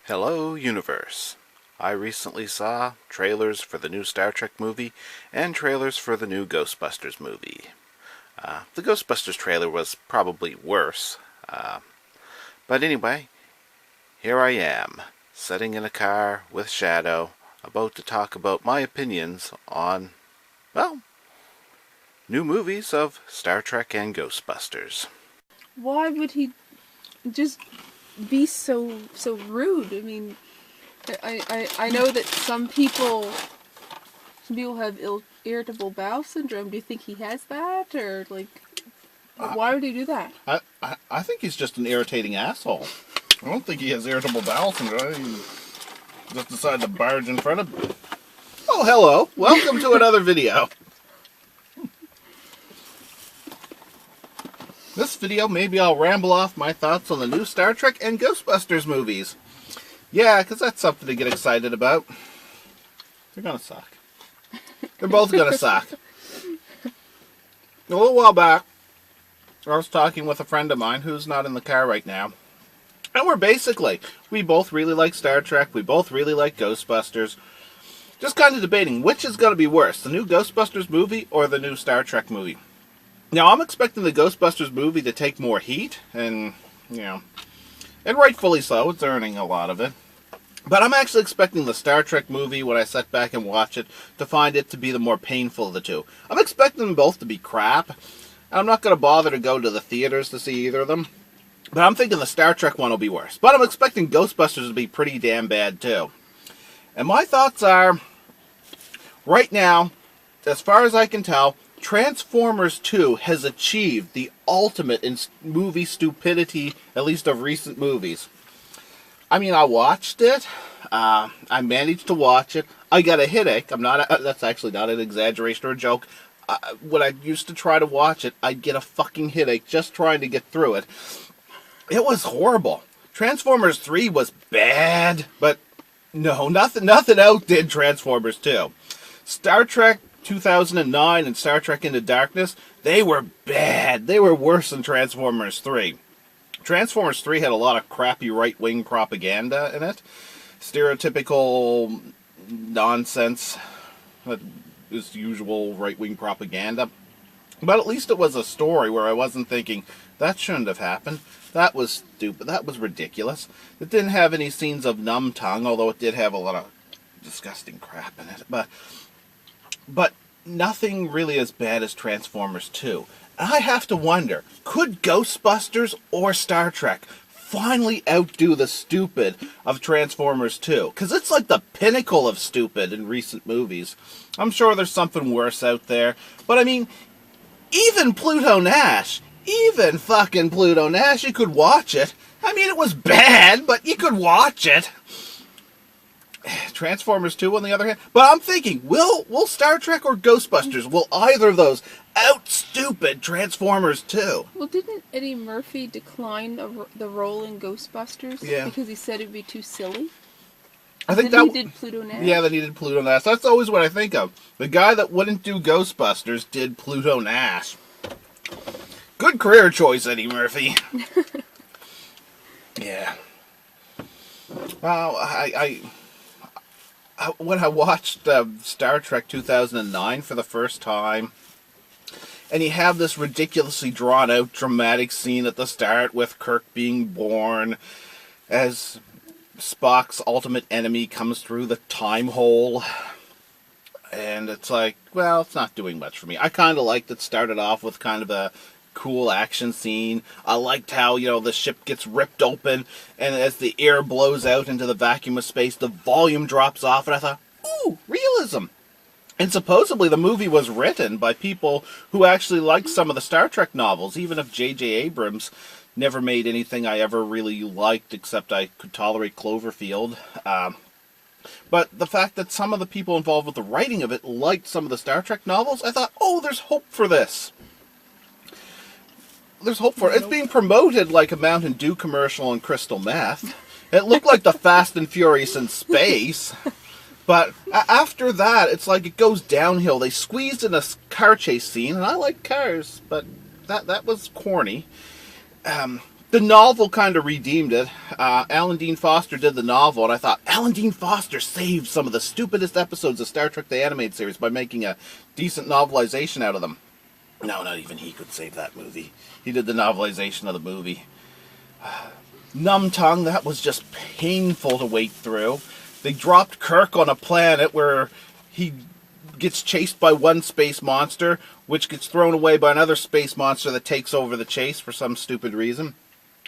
Hello, Universe. I recently saw trailers for the new Star Trek movie and trailers for the new Ghostbusters movie. The Ghostbusters trailer was probably worse. But anyway, here I am, sitting in a car with Shadow, about to talk about my opinions on, well, new movies of Star Trek and Ghostbusters. Why would he just be so rude? I mean, I know that some people have irritable bowel syndrome. Do you think he has that, or like, why would he do that? I think he's just an irritating asshole. I don't think he has irritable bowel syndrome. He just decided to barge in front of me. Oh, hello. Welcome to another video. This video, maybe I'll ramble off my thoughts on the new Star Trek and Ghostbusters movies. Yeah, because that's something to get excited about. They're gonna suck. They're both gonna suck. A little while back, I was talking with a friend of mine who's not in the car right now. And we both really like Star Trek, we both really like Ghostbusters. Just kind of debating which is going to be worse, the new Ghostbusters movie or the new Star Trek movie. Now, I'm expecting the Ghostbusters movie to take more heat, and, and rightfully so, it's earning a lot of it. But I'm actually expecting the Star Trek movie, when I sit back and watch it, to find it to be the more painful of the two. I'm expecting them both to be crap, and I'm not going to bother to go to the theaters to see either of them. But I'm thinking the Star Trek one will be worse. But I'm expecting Ghostbusters to be pretty damn bad, too. And my thoughts are, right now, as far as I can tell, Transformers 2 has achieved the ultimate in movie stupidity, at least of recent movies. I mean, I watched it. I managed to watch it. I got a headache. That's actually not an exaggeration or a joke. When I used to try to watch it, I'd get a fucking headache just trying to get through it. It was horrible. Transformers 3 was bad, but no, nothing outdid Transformers 2. Star Trek 2009 and Star Trek Into Darkness, they were bad. They were worse than Transformers 3. Transformers 3 had a lot of crappy right-wing propaganda in it. Stereotypical nonsense. That is usual right-wing propaganda. But at least it was a story where I wasn't thinking, that shouldn't have happened. That was stupid. That was ridiculous. It didn't have any scenes of numb tongue, although it did have a lot of disgusting crap in it. But nothing really as bad as Transformers 2. And I have to wonder, could Ghostbusters or Star Trek finally outdo the stupid of Transformers 2? Because it's like the pinnacle of stupid in recent movies. I'm sure there's something worse out there. But I mean, even Pluto Nash, you could watch it. I mean, it was bad, but you could watch it. Transformers 2 on the other hand. But I'm thinking, will Star Trek or Ghostbusters, will either of those out-stupid Transformers 2? Well, didn't Eddie Murphy decline the role in Ghostbusters? Yeah. Because he said it'd be too silly? I think he did Pluto Nash? Yeah, that he did Pluto Nash. That's always what I think of. The guy that wouldn't do Ghostbusters did Pluto Nash. Good career choice, Eddie Murphy. Yeah. Well, when I watched Star Trek 2009 for the first time, and you have this ridiculously drawn-out dramatic scene at the start with Kirk being born as Spock's ultimate enemy comes through the time hole, and it's like, well, it's not doing much for me. I kind of liked it started off with kind of a cool action scene. I liked how, the ship gets ripped open, and as the air blows out into the vacuum of space, the volume drops off, and I thought, ooh, realism. And supposedly the movie was written by people who actually liked some of the Star Trek novels, even if J.J. Abrams never made anything I ever really liked, except I could tolerate Cloverfield. But the fact that some of the people involved with the writing of it liked some of the Star Trek novels, I thought, oh, there's hope for this. There's hope for it. It's being promoted like a Mountain Dew commercial on crystal meth. It looked like the Fast and Furious in space. But after that, it's like it goes downhill. They squeezed in a car chase scene, and I like cars, but that was corny. The novel kind of redeemed it. Alan Dean Foster did the novel, and I thought, Alan Dean Foster saved some of the stupidest episodes of Star Trek the Animated Series by making a decent novelization out of them. No, not even he could save that movie. He did the novelization of the movie. Numb Tongue, that was just painful to wait through. They dropped Kirk on a planet where he gets chased by one space monster, which gets thrown away by another space monster that takes over the chase for some stupid reason.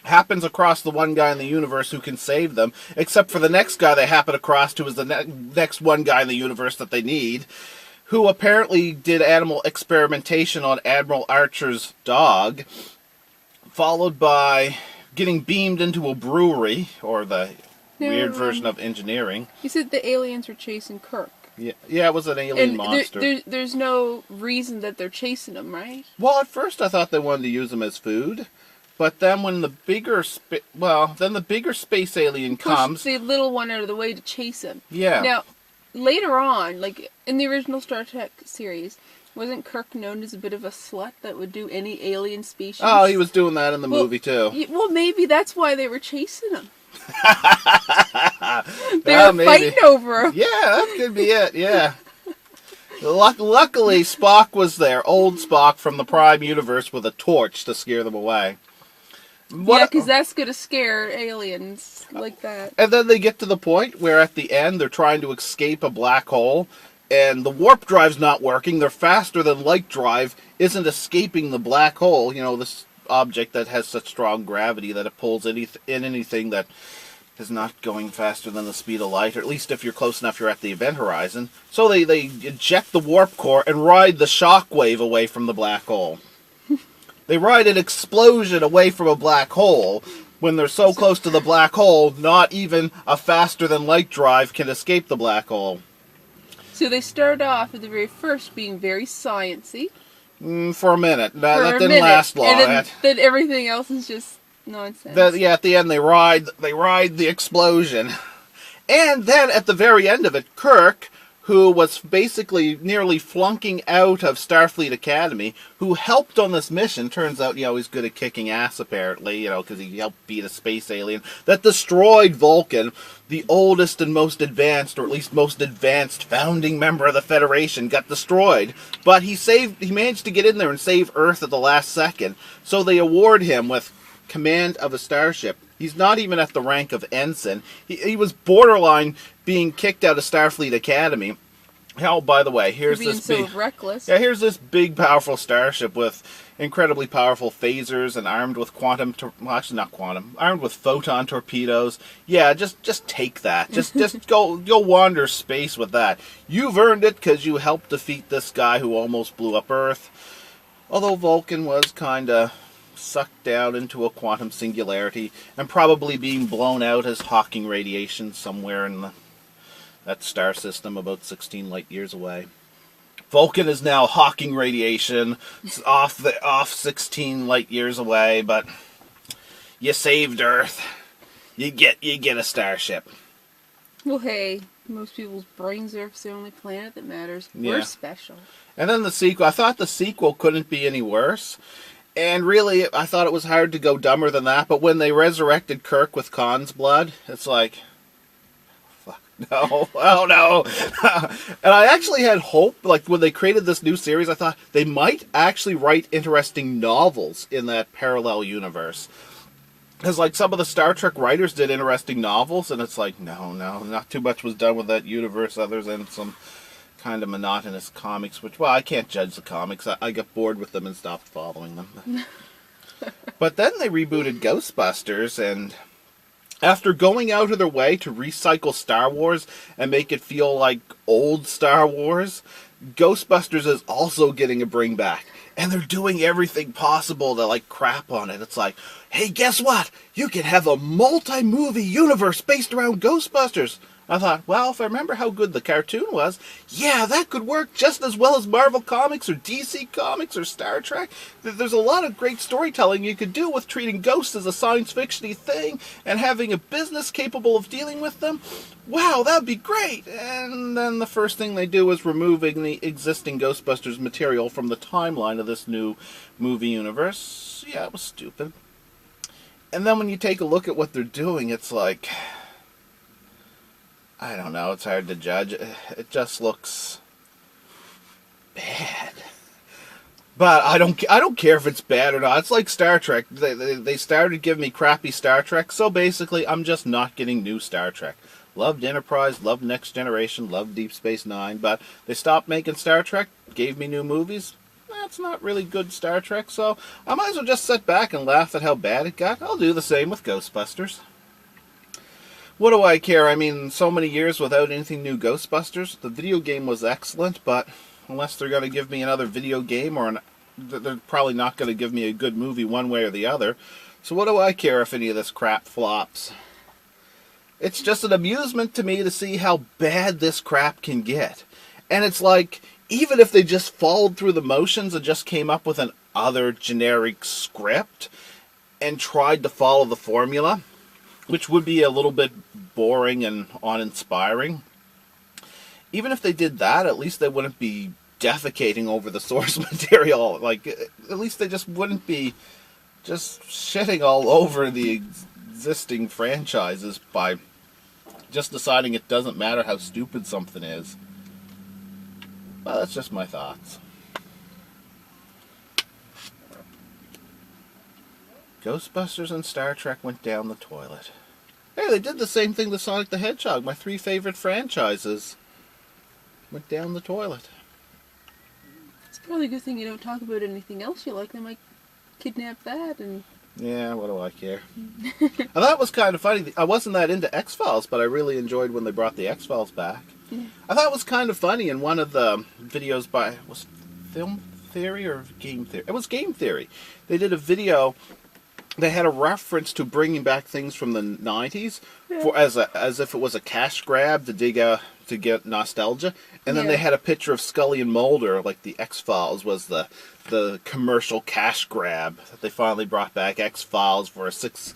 Happens across the one guy in the universe who can save them, except for the next guy they happen across, who is the next one guy in the universe that they need, who apparently did animal experimentation on Admiral Archer's dog, followed by getting beamed into a brewery, or the weird version of engineering. You said the aliens were chasing Kirk. Yeah, it was an alien monster. There's no reason that they're chasing him, right? Well, at first I thought they wanted to use him as food. But then when the bigger space alien comes, push the little one out of the way to chase him. Yeah. Now, later on, like in the original Star Trek series, wasn't Kirk known as a bit of a slut that would do any alien species? Oh, he was doing that in the movie too. Well, maybe that's why they were chasing him. They were fighting over him. Yeah, that could be it. Yeah. Luckily, Spock was there, old Spock from the Prime Universe, with a torch to scare them away. Yeah, because that's going to scare aliens like that. And then they get to the point where at the end they're trying to escape a black hole, and the warp drive's not working. Their faster than light drive isn't escaping the black hole. You know, this object that has such strong gravity that it pulls in anything that is not going faster than the speed of light, or at least if you're close enough, you're at the event horizon. So they eject the warp core and ride the shock wave away from the black hole. They ride an explosion away from a black hole. When they're so close to the black hole, not even a faster-than-light drive can escape the black hole. So they start off at the very first being very sciencey. For a minute. That didn't last long. And then everything else is just nonsense. At the end they ride the explosion. And then at the very end of it, Kirk, who was basically nearly flunking out of Starfleet Academy, who helped on this mission. Turns out, he's good at kicking ass, apparently, because he helped beat a space alien that destroyed Vulcan, the oldest and most advanced, or at least most advanced founding member of the Federation, got destroyed. But he managed to get in there and save Earth at the last second, so they award him with command of a starship. He's not even at the rank of ensign. He was borderline being kicked out of Starfleet Academy. Hell, by the way, here's this reckless. Yeah, here's this big, powerful starship with incredibly powerful phasers and armed with armed with photon torpedoes. Yeah, just take that. Just go wander space with that. You've earned it because you helped defeat this guy who almost blew up Earth. Although Vulcan was kind of sucked down into a quantum singularity and probably being blown out as Hawking radiation somewhere in that star system about 16 light years away. Vulcan is now Hawking radiation off 16 light years away, but you saved Earth. You get a starship. Well, hey, most people's brains Earth's the only planet that matters. Yeah. We're special. And then the sequel. I thought the sequel couldn't be any worse. And really, I thought it was hard to go dumber than that, but when they resurrected Kirk with Khan's blood, it's like, fuck, no, oh no. And I actually had hope, like when they created this new series, I thought they might actually write interesting novels in that parallel universe. Because like some of the Star Trek writers did interesting novels, and it's like, no, not too much was done with that universe other than some kind of monotonous comics, which, well, I can't judge the comics. I got bored with them and stopped following them. But then they rebooted Ghostbusters, and after going out of their way to recycle Star Wars and make it feel like old Star Wars, Ghostbusters is also getting a bring back. And they're doing everything possible to, like, crap on it. It's like, hey, guess what? You can have a multi-movie universe based around Ghostbusters. I thought, well, if I remember how good the cartoon was, yeah, that could work just as well as Marvel Comics or DC Comics or Star Trek. There's a lot of great storytelling you could do with treating ghosts as a science fiction-y thing and having a business capable of dealing with them. Wow, that'd be great! And then the first thing they do is removing the existing Ghostbusters material from the timeline of this new movie universe. Yeah, it was stupid. And then when you take a look at what they're doing, it's like, I don't know, it's hard to judge. It just looks bad. But I don't care if it's bad or not. It's like Star Trek. They started giving me crappy Star Trek, so basically I'm just not getting new Star Trek. Loved Enterprise, loved Next Generation, loved Deep Space Nine, but they stopped making Star Trek, gave me new movies. That's not really good Star Trek, so I might as well just sit back and laugh at how bad it got. I'll do the same with Ghostbusters. What do I care? I mean, so many years without anything new Ghostbusters. The video game was excellent, but unless they're going to give me another video game, they're probably not going to give me a good movie one way or the other. So what do I care if any of this crap flops? It's just an amusement to me to see how bad this crap can get. And it's like, even if they just followed through the motions and just came up with an other generic script and tried to follow the formula, which would be a little bit boring and uninspiring. Even if they did that, at least they wouldn't be defecating over the source material. Like, at least they just wouldn't be just shitting all over the existing franchises by just deciding it doesn't matter how stupid something is. Well, that's just my thoughts. Ghostbusters and Star Trek went down the toilet. Hey, they did the same thing to Sonic the Hedgehog. My 3 favorite franchises went down the toilet. It's probably a good thing you don't talk about anything else you like. They might kidnap that and... Yeah, what do I care? And that was kind of funny. I wasn't that into X-Files, but I really enjoyed when they brought the X-Files back. Yeah. I thought it was kind of funny in one of the videos by... Was it Film Theory or Game Theory? It was Game Theory. They did a video... They had a reference to bringing back things from the 90s as if it was a cash grab to get nostalgia. And then they had a picture of Scully and Mulder, like the X-Files was the commercial cash grab that they finally brought back X-Files for a six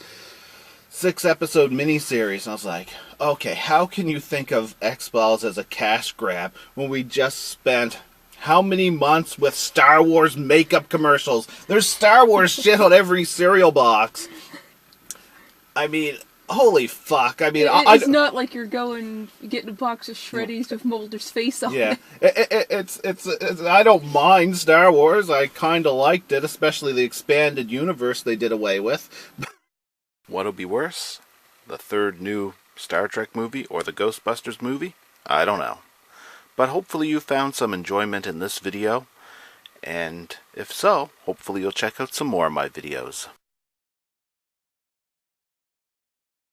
episode miniseries. And I was like, okay, how can you think of X-Files as a cash grab when we just spent how many months with Star Wars makeup commercials? There's Star Wars shit on every cereal box. I mean, holy fuck. I mean, it's not like you're getting a box of Shreddies with Mulder's face on it. It's I don't mind Star Wars. I kind of liked it, especially the expanded universe they did away with. What'll be worse? The third new Star Trek movie or the Ghostbusters movie? I don't know. But hopefully you found some enjoyment in this video, and if so, hopefully you'll check out some more of my videos.